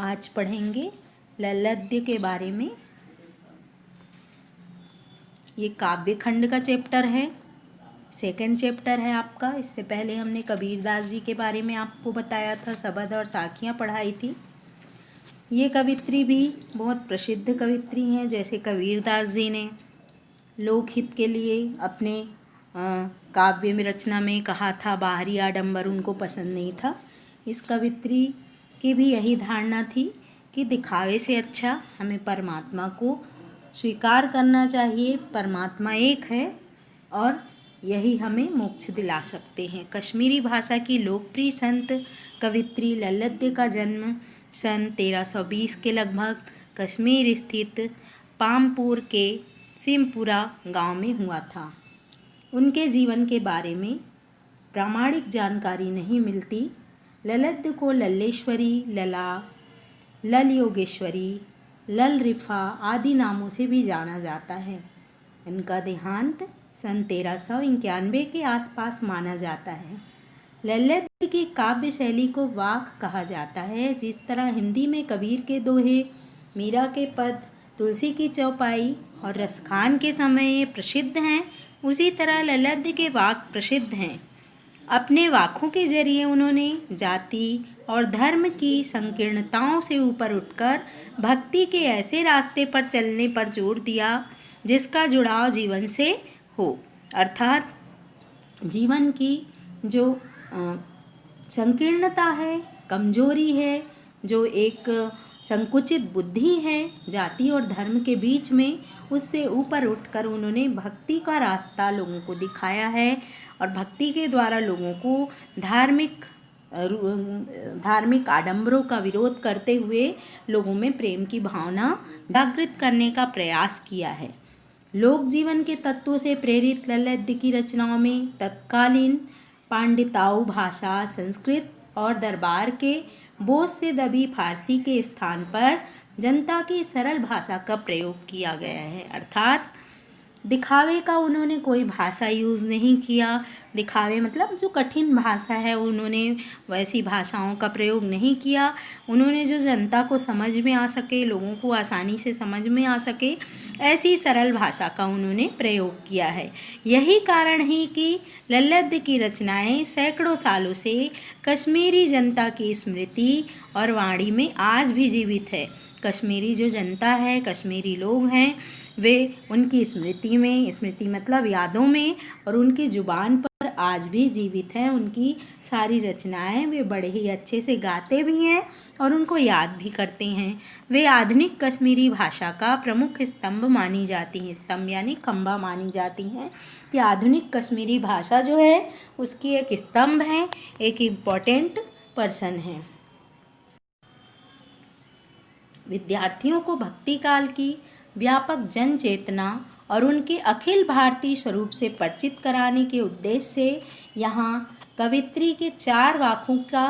आज पढ़ेंगे ललद्य के बारे में। ये काव्य खंड का चैप्टर है, सेकंड चैप्टर है आपका। इससे पहले हमने कबीरदास जी के बारे में आपको बताया था, शबद और साखियाँ पढ़ाई थी। ये कवित्री भी बहुत प्रसिद्ध कवित्री हैं। जैसे कबीरदास जी ने लोकहित के लिए अपने काव्य में रचना में कहा था, बाहरी आडंबर उनको पसंद नहीं था। इस कवित्री की भी यही धारणा थी कि दिखावे से अच्छा हमें परमात्मा को स्वीकार करना चाहिए। परमात्मा एक है और यही हमें मोक्ष दिला सकते हैं। कश्मीरी भाषा की लोकप्रिय संत कवित्री ललद्य का जन्म सन 1320 के लगभग कश्मीर स्थित पामपुर के सिमपुरा गांव में हुआ था। उनके जीवन के बारे में प्रामाणिक जानकारी नहीं मिलती। ललद्य को लल्लेश्वरी, लला, लल योगेश्वरी, लल रिफा आदि नामों से भी जाना जाता है। इनका देहांत सन 1391 के आसपास माना जाता है। ललद्य की काव्य शैली को वाक कहा जाता है। जिस तरह हिंदी में कबीर के दोहे, मीरा के पद, तुलसी की चौपाई और रसखान के समय प्रसिद्ध हैं, उसी तरह ललद्य के वाक प्रसिद्ध हैं। अपने वाकों के जरिए उन्होंने जाति और धर्म की संकीर्णताओं से ऊपर उठकर भक्ति के ऐसे रास्ते पर चलने पर जोर दिया जिसका जुड़ाव जीवन से हो। अर्थात जीवन की जो संकीर्णता है, कमजोरी है, जो एक संकुचित बुद्धि है जाति और धर्म के बीच में, उससे ऊपर उठकर उन्होंने भक्ति का रास्ता लोगों को दिखाया है और भक्ति के द्वारा लोगों को धार्मिक आडंबरों का विरोध करते हुए लोगों में प्रेम की भावना जागृत करने का प्रयास किया है। लोक जीवन के तत्वों से प्रेरित ललद्य की रचनाओं में तत्कालीन पांडिताऊ भाषा, संस्कृत और दरबार के बोझ से दबी फारसी के स्थान पर जनता की सरल भाषा का प्रयोग किया गया है। अर्थात दिखावे का उन्होंने कोई भाषा यूज़ नहीं किया। दिखावे मतलब जो कठिन भाषा है, उन्होंने वैसी भाषाओं का प्रयोग नहीं किया। उन्होंने जो जनता को समझ में आ सके, लोगों को आसानी से समझ में आ सके, ऐसी सरल भाषा का उन्होंने प्रयोग किया है। यही कारण है कि ललद्य की रचनाएं सैकड़ों सालों से कश्मीरी जनता की स्मृति और वाणी में आज भी जीवित है। कश्मीरी जो जनता है, कश्मीरी लोग हैं, वे उनकी स्मृति में, स्मृति मतलब यादों में, और उनकी जुबान पर आज भी जीवित है। उनकी सारी रचनाएं वे बड़े ही अच्छे से गाते भी हैं और उनको याद भी करते हैं। वे आधुनिक कश्मीरी भाषा का प्रमुख स्तंभ मानी जाती हैं। स्तंभ यानी खंभा मानी जाती हैं कि आधुनिक कश्मीरी भाषा जो है उसकी एक स्तंभ है, एक इम्पॉर्टेंट पर्सन है। विद्यार्थियों को भक्ति काल की व्यापक जन चेतना और उनके अखिल भारतीय स्वरूप से परिचित कराने के उद्देश्य से यहाँ कवित्री के 4 वाकों का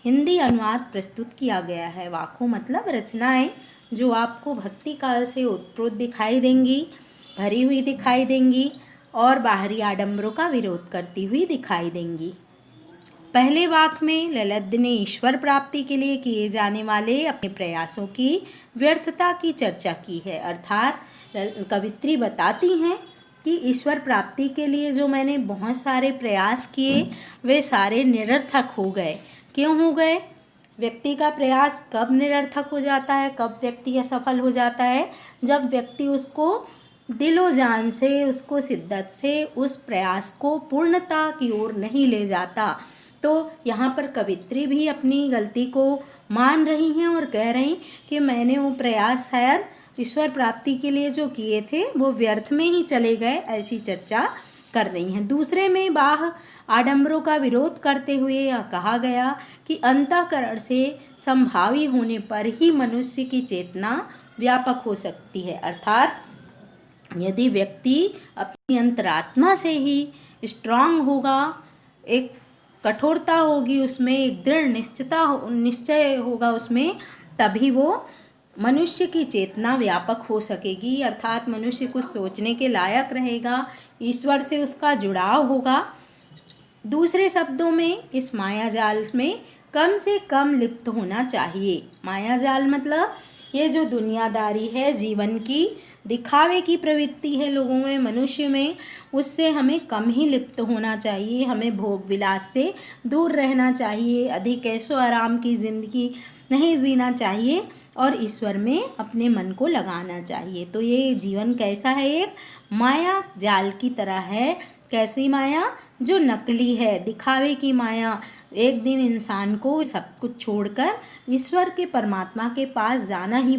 हिंदी अनुवाद प्रस्तुत किया गया है। वाकों मतलब रचनाएं जो आपको भक्ति काल से उत्प्रोत दिखाई देंगी, भरी हुई दिखाई देंगी और बाहरी आडंबरों का विरोध करती हुई दिखाई देंगी। पहले वाक में ललद्य ने ईश्वर प्राप्ति के लिए किए जाने वाले अपने प्रयासों की व्यर्थता की चर्चा की है। अर्थात कवित्री बताती हैं कि ईश्वर प्राप्ति के लिए जो मैंने बहुत सारे प्रयास किए वे सारे निरर्थक हो गए। क्यों हो गए? व्यक्ति का प्रयास कब निरर्थक हो जाता है, कब व्यक्ति असफल हो जाता है? जब व्यक्ति उसको दिलो जान से, उसको शिद्दत से उस प्रयास को पूर्णता की ओर नहीं ले जाता। तो यहाँ पर कवित्री भी अपनी गलती को मान रही हैं और कह रही कि मैंने वो प्रयास शायद ईश्वर प्राप्ति के लिए जो किए थे वो व्यर्थ में ही चले गए, ऐसी चर्चा कर रही हैं। दूसरे में बाह आडंबरों का विरोध करते हुए यह कहा गया कि अंतःकरण से संभावी होने पर ही मनुष्य की चेतना व्यापक हो सकती है। अर्थात यदि व्यक्ति अपनी अंतरात्मा से ही स्ट्रांग होगा, एक कठोरता होगी उसमें, एक दृढ़ निश्चय होगा उसमें, तभी वो मनुष्य की चेतना व्यापक हो सकेगी। अर्थात मनुष्य कुछ सोचने के लायक रहेगा, ईश्वर से उसका जुड़ाव होगा। दूसरे शब्दों में इस माया जाल में कम से कम लिप्त होना चाहिए। माया जाल मतलब ये जो दुनियादारी है, जीवन की दिखावे की प्रवृत्ति है लोगों में, मनुष्य में, उससे हमें कम ही लिप्त होना चाहिए। हमें भोग विलास से दूर रहना चाहिए, अधिक ऐशो आराम की ज़िंदगी नहीं जीना चाहिए और ईश्वर में अपने मन को लगाना चाहिए। तो ये जीवन कैसा है? एक माया जाल की तरह है। कैसी माया? जो नकली है, दिखावे की माया। एक दिन इंसान को सब कुछ छोड़कर ईश्वर के, परमात्मा के पास जाना ही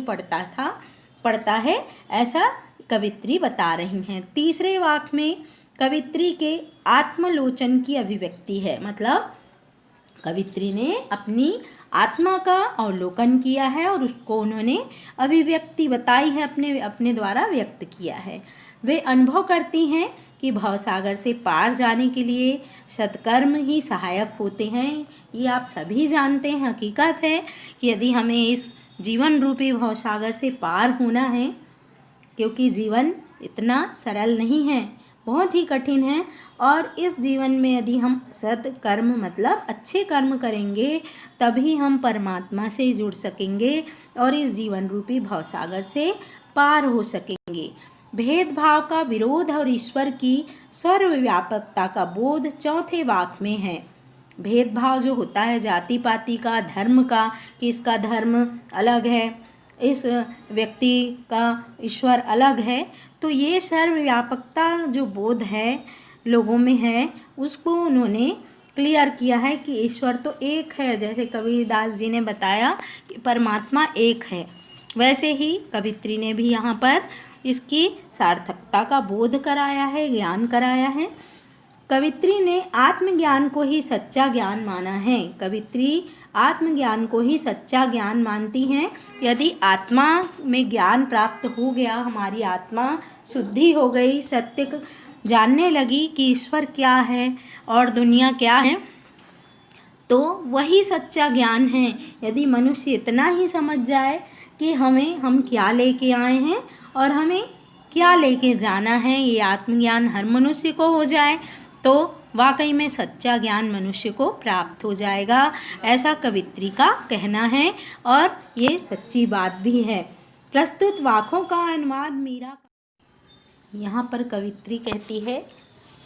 पड़ता है, ऐसा कवित्री बता रही हैं। तीसरे वाक्य में कवित्री के आत्मलोचन की अभिव्यक्ति है, मतलब कवित्री ने अपनी आत्मा का अवलोकन किया है और उसको उन्होंने अभिव्यक्ति बताई है, अपने द्वारा व्यक्त किया है। वे अनुभव करती हैं कि भवसागर से पार जाने के लिए सत्कर्म ही सहायक होते हैं। ये आप सभी जानते हैं, हकीकत है कि यदि हमें इस जीवन रूपी भवसागर से पार होना है, क्योंकि जीवन इतना सरल नहीं है, बहुत ही कठिन है, और इस जीवन में यदि हम सत्कर्म मतलब अच्छे कर्म करेंगे तभी हम परमात्मा से जुड़ सकेंगे और इस जीवन रूपी भवसागर से पार हो सकेंगे। भेदभाव का विरोध और ईश्वर की सर्वव्यापकता का बोध चौथे वाक्य में है। भेदभाव जो होता है जाति पाति का, धर्म का, कि इसका धर्म अलग है, इस व्यक्ति का ईश्वर अलग है, तो ये सर्वव्यापकता जो बोध है लोगों में है, उसको उन्होंने क्लियर किया है कि ईश्वर तो एक है। जैसे कबीरदास जी ने बताया कि परमात्मा एक है, वैसे ही कवित्री ने भी यहाँ पर इसकी सार्थकता का बोध कराया है, ज्ञान कराया है। कवित्री ने आत्मज्ञान को ही सच्चा ज्ञान माना है। कवित्री आत्मज्ञान को ही सच्चा ज्ञान मानती हैं। यदि आत्मा में ज्ञान प्राप्त हो गया, हमारी आत्मा शुद्धि हो गई, सत्य जानने लगी कि ईश्वर क्या है और दुनिया क्या है, तो वही सच्चा ज्ञान है। यदि मनुष्य इतना ही समझ जाए कि हम क्या लेके आए हैं और हमें क्या लेके जाना है, ये आत्मज्ञान हर मनुष्य को हो जाए तो वाकई में सच्चा ज्ञान मनुष्य को प्राप्त हो जाएगा, ऐसा कवित्री का कहना है और ये सच्ची बात भी है। प्रस्तुत वाक्यों का अनुवाद मीरा। यहाँ पर कवित्री कहती है,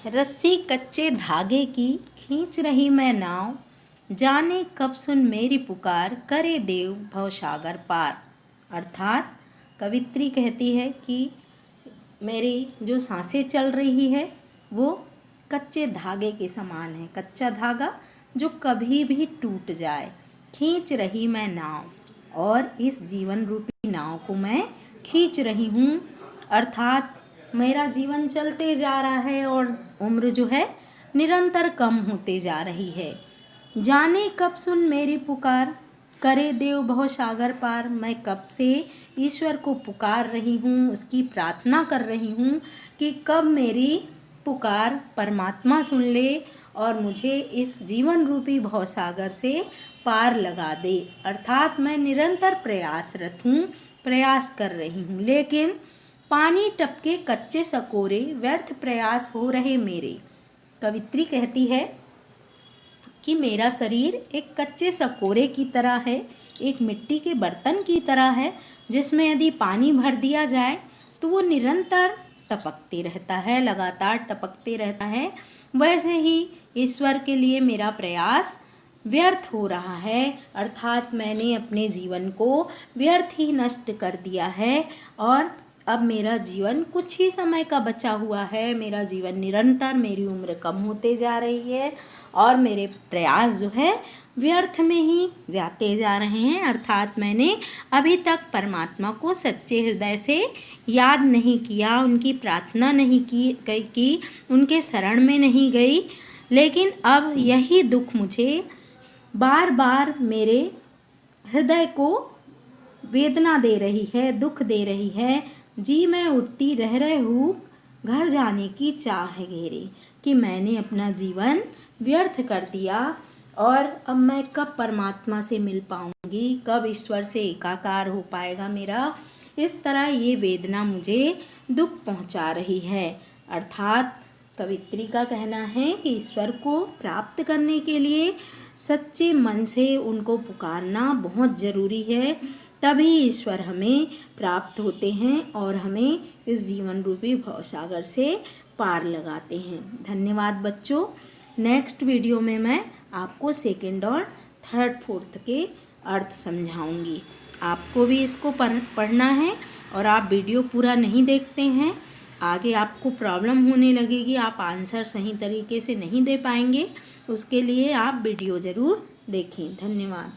रस्सी कच्चे धागे की खींच रही मैं नाव, जाने कब सुन मेरी पुकार, करे देव भवसागर पार। अर्थात कवित्री कहती है कि मेरी जो सांसें चल रही है वो कच्चे धागे के समान है, कच्चा धागा जो कभी भी टूट जाए। खींच रही मैं नाव, और इस जीवन रूपी नाव को मैं खींच रही हूँ, अर्थात मेरा जीवन चलते जा रहा है और उम्र जो है निरंतर कम होते जा रही है। जाने कब सुन मेरी पुकार, करे देव भवसागर पार। मैं कब से ईश्वर को पुकार रही हूँ, उसकी प्रार्थना कर रही हूँ कि कब मेरी पुकार परमात्मा सुन ले और मुझे इस जीवन रूपी भवसागर से पार लगा दे। अर्थात मैं निरंतर प्रयासरत हूँ, प्रयास कर रही हूँ, लेकिन पानी टपके कच्चे सकोरे, व्यर्थ प्रयास हो रहे मेरे। कवित्री कहती है कि मेरा शरीर एक कच्चे सकोरे की तरह है, एक मिट्टी के बर्तन की तरह है, जिसमें यदि पानी भर दिया जाए तो वो निरंतर टपकते रहता है, लगातार टपकते रहता है। वैसे ही ईश्वर के लिए मेरा प्रयास व्यर्थ हो रहा है, अर्थात मैंने अपने जीवन को व्यर्थ ही नष्ट कर दिया है और अब मेरा जीवन कुछ ही समय का बचा हुआ है। मेरा जीवन निरंतर, मेरी उम्र कम होते जा रही है और मेरे प्रयास जो है व्यर्थ में ही जाते जा रहे हैं। अर्थात मैंने अभी तक परमात्मा को सच्चे हृदय से याद नहीं किया, उनकी प्रार्थना नहीं की, उनके शरण में नहीं गई। लेकिन अब यही दुख मुझे बार बार मेरे हृदय को वेदना दे रही है, दुख दे रही है। जी मैं उठती रह रहे हूँ, घर जाने की चाह है घेरे, कि मैंने अपना जीवन व्यर्थ कर दिया और अब मैं कब परमात्मा से मिल पाऊँगी, कब ईश्वर से एकाकार हो पाएगा मेरा। इस तरह ये वेदना मुझे दुख पहुँचा रही है। अर्थात कवित्री का कहना है कि ईश्वर को प्राप्त करने के लिए सच्चे मन से उनको पुकारना बहुत ज़रूरी है, तभी ईश्वर हमें प्राप्त होते हैं और हमें इस जीवन रूपी भवसागर से पार लगाते हैं। धन्यवाद बच्चों। नेक्स्ट वीडियो में मैं आपको सेकंड और थर्ड फोर्थ के अर्थ समझाऊंगी। आपको भी इसको पढ़ना है और आप वीडियो पूरा नहीं देखते हैं, आगे आपको प्रॉब्लम होने लगेगी, आप आंसर सही तरीके से नहीं दे पाएंगे। उसके लिए आप वीडियो ज़रूर देखें। धन्यवाद।